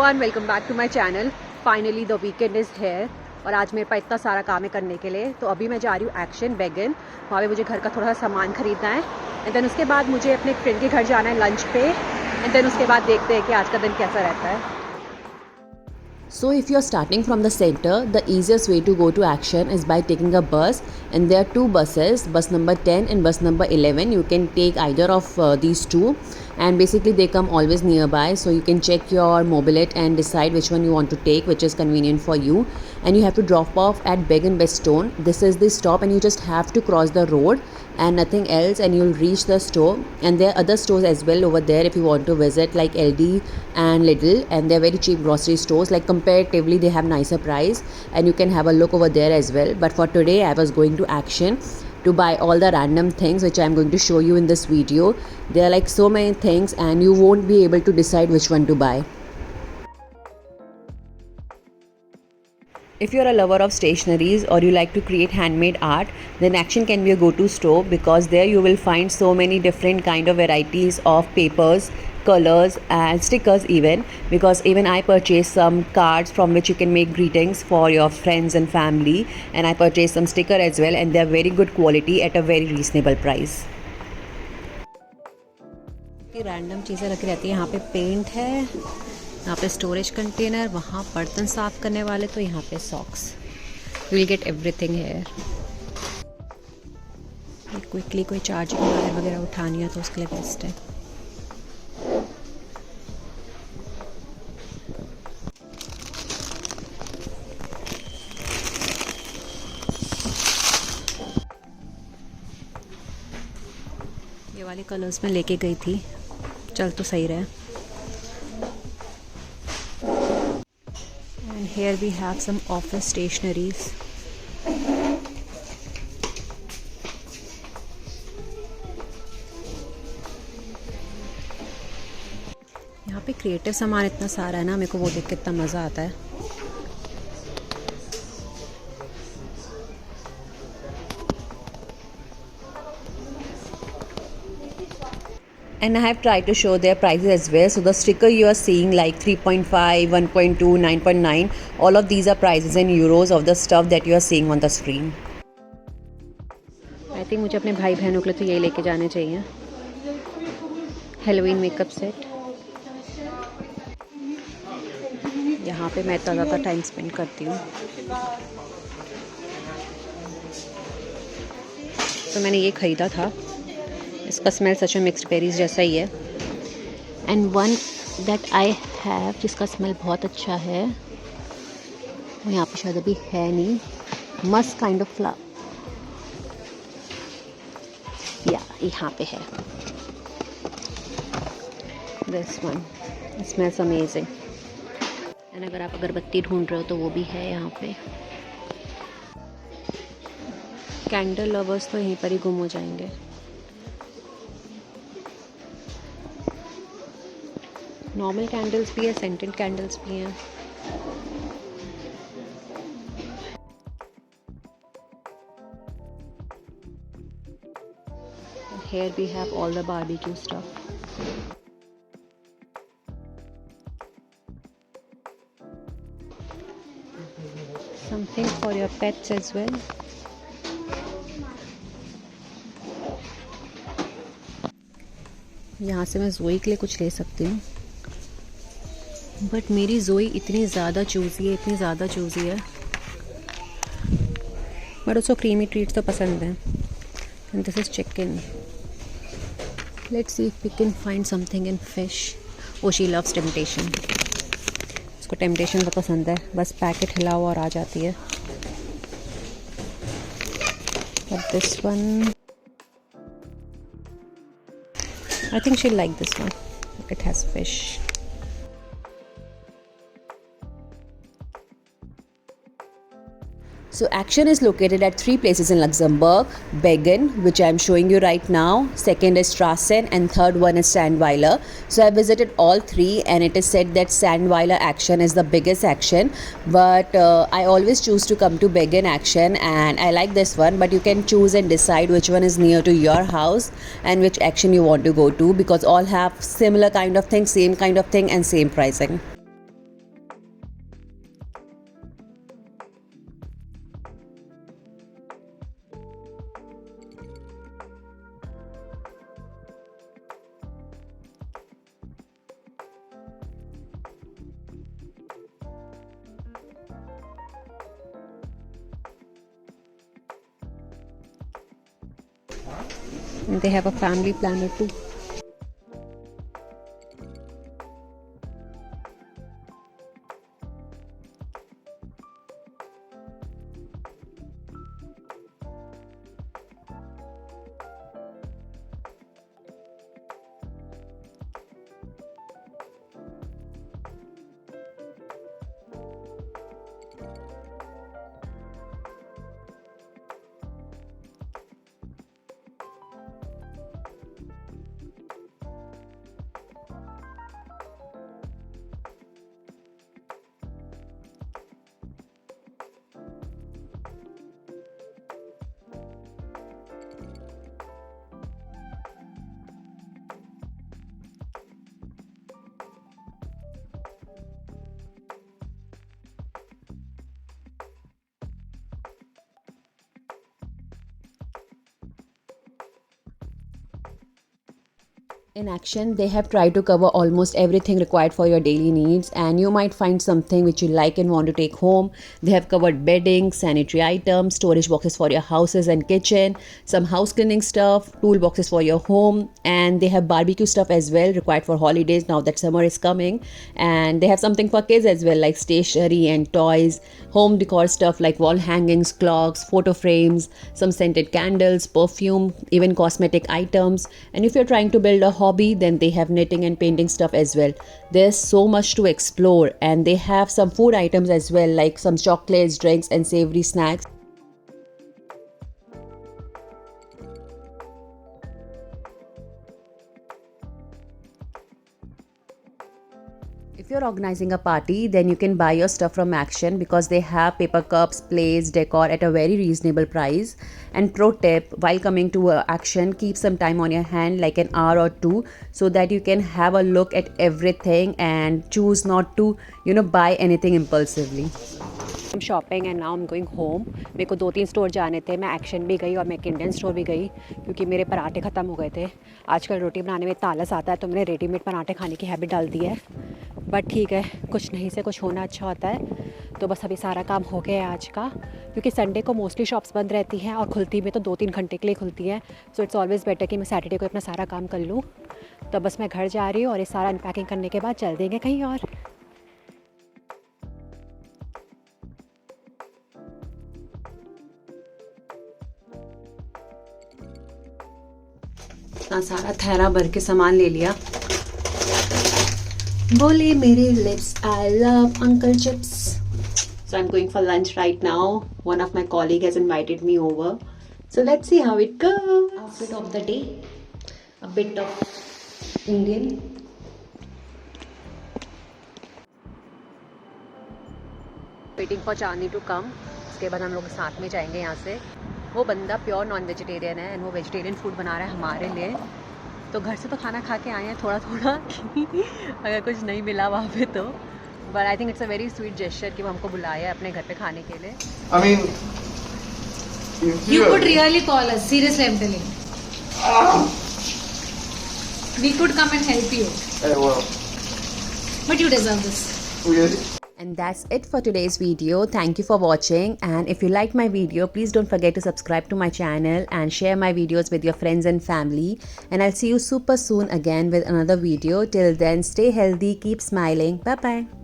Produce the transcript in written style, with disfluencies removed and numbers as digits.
Everyone, welcome back to my channel. Finally the weekend is here और आज मेरे पास इतना सारा काम है करने के लिए। तो अभी मैं जा रही हूँ एक्शन बेगन। वहाँ पे मुझे घर का थोड़ा सा सामान खरीदना है एंड देन उसके बाद मुझे अपने फ्रेंड के घर जाना है लंच पे एंड देन उसके बाद देखते हैं कि आज का दिन कैसा रहता है। So if you're starting from the center, the easiest way to go to Action is by taking a bus, and there are two buses, bus number 10 and bus number 11. You can take either of these two, and basically they come always nearby, so you can check your mobilette and decide which one you want to take, which is convenient for you. And you have to drop off at Beg and Bestone. This is the stop and you just have to cross the road and nothing else, and you'll reach the store. And there are other stores as well over there if you want to visit, like LD and Lidl, and they're very cheap grocery stores. Like comparatively they have nicer price and you can have a look over there as well. But for today I was going to Action to buy all the random things which I'm going to show you in this video. There are like so many things and you won't be able to decide which one to buy. If you're a lover of stationeries or you like to create handmade art, then Action can be a go-to store, because there you will find so many different kind of varieties of papers, colors and stickers even, because even I purchased some cards from which you can make greetings for your friends and family, and I purchased some sticker as well, and they are very good quality at a very reasonable price. Random चीज़ें रखी रहती है। यहाँ पे paint है, यहाँ पे storage container, वहाँ बर्तन साफ़ करने वाले, तो यहाँ पे socks. Will get everything here. Quickly कोई चार्जिंग वायर वगैरह उठानी है तो उसके लिए बेस्ट है। ये वाले कलर्स में लेके गई थी, चल तो सही रहे। And here we have some office stationeries. यहाँ पे क्रिएटिव सामान इतना सारा है ना, मेरे को वो देख के इतना मज़ा आता है। And I have tried to show their prices as well. So the sticker you are seeing like 3.5, 1.2, 9.9, all of these are prices in euros of the stuff that you are seeing on the screen. I think मुझे अपने भाई बहनों के लिए तो यही लेके जाने चाहिए। Halloween makeup set. यहाँ पे मैं इतना ज़्यादा टाइम स्पेंड करती हूँ। तो मैंने ये ख़रीदा था। इसका स्मेल सच में मिक्स्ड बेरीज जैसा ही है। And one that I have जिसका स्मेल बहुत अच्छा है, वो यहाँ पे शायद अभी है नहीं, मस्ट काइंड ऑफ फ्लावर, या यहाँ पे है। This one smells amazing. And अगर आप अगरबत्ती ढूंढ रहे हो तो वो भी है यहाँ पे। कैंडल लवर्स तो यहीं पर ही गुम हो जाएंगे। नॉर्मल कैंडल्स भी है, सेंटेड कैंडल्स भी हैं। Here we have all the barbecue stuff. Something for your pets as well. यहाँ से मैं जोई के लिए कुछ ले सकती हूँ, बट मेरी जोई इतनी ज़्यादा चूज़ी है, इतनी ज़्यादा चूज़ी है, बट उसको क्रीमी ट्रीट्स तो पसंद है। And this is chicken. Let's see if we can find something in fish. Oh she loves temptation. उसको टेम्पटेशन तो पसंद है, बस पैकेट हिलाओ और आ जाती है। But this one, I think she'll like this one. It has fish. So Action is located at 3 places in Luxembourg: Bergen, which I am showing you right now, second is Strassen, and third one is Sandweiler. So I visited all 3 and it is said that Sandweiler Action is the biggest Action, but I always choose to come to Bergen Action, and I like this one. But you can choose and decide which one is near to your house and which Action you want to go to, because all have similar kind of thing, same kind of thing and same pricing. They have a family planner too. In Action, they have tried to cover almost everything required for your daily needs, and you might find something which you like and want to take home. They have covered bedding, sanitary items, storage boxes for your houses and kitchen, some house cleaning stuff, toolboxes for your home, and they have barbecue stuff as well required for holidays now that summer is coming. And they have something for kids as well, like stationery and toys, home decor stuff like wall hangings, clocks, photo frames, some scented candles, perfume, even cosmetic items. And if you're trying to build a hobby, then they have knitting and painting stuff as well. There's so much to explore, and they have some food items as well, like some chocolates, drinks, and savory snacks. If you're organizing a party, then you can buy your stuff from Action because they have paper cups, plates, decor at a very reasonable price. And pro tip, while coming to Action, keep some time on your hand, like an hour or two, so that you can have a look at everything and choose not to, buy anything impulsively. I'm shopping and now I'm going home. मेरे को 2-3 store जाने थे. मैं action भी गई और मैं एक इंडियन स्टोर भी गई क्योंकि मेरे पराठे ख़त्म हो गए थे. आजकल रोटी बनाने में इतना आलस आता है तो मैंने रेडीमेड पराठे खाने की हैबिट डाल दी है. बट ठीक है, कुछ नहीं से कुछ होना अच्छा होता है. तो बस अभी सारा काम हो गया है आज का, क्योंकि संडे को मोस्टली शॉप्स बंद रहती हैं और खुलती भी तो 2-3 घंटे के लिए खुलती हैं. सो इट्स ऑलवेज़ बेटर कि मैं सैटरडे को अपना सारा काम कर लूँ. तो बस मैं घर जा रही हूँ और ये सारा अनपैकिंग करने के बाद चल देंगे कहीं और. इतना सारा थैला भर के सामान ले लिया. बोले मेरे lips, I love uncle chips. So I'm going for lunch right now. One of my colleague has invited me over. So let's see how it goes. Outfit of the day. A bit of Indian. Waiting for Chandni to come. उसके बाद हम लोग साथ में जाएंगे यहाँ से. वो बंदा प्योर नॉन वेजिटेरियन है एंड वो वेजिटेरियन फूड बना रहा है हमारे लिए. तो घर से तो खाना खा के आए हैं थोड़ा थोड़ा अगर कुछ नहीं मिला वहाँ पे तो. But I think it's a very sweet gesture कि वो हमको बुलाया है अपने घर पे खाने के लिए. I mean, You could really call us. Seriously, I'm telling you. We could come and help you. well, But you deserve this. really? And that's it for today's video. Thank you for watching, and if you liked my video, please don't forget to subscribe to my channel and share my videos with your friends and family. And I'll see you super soon again with another video. Till then, stay healthy, keep smiling. Bye bye.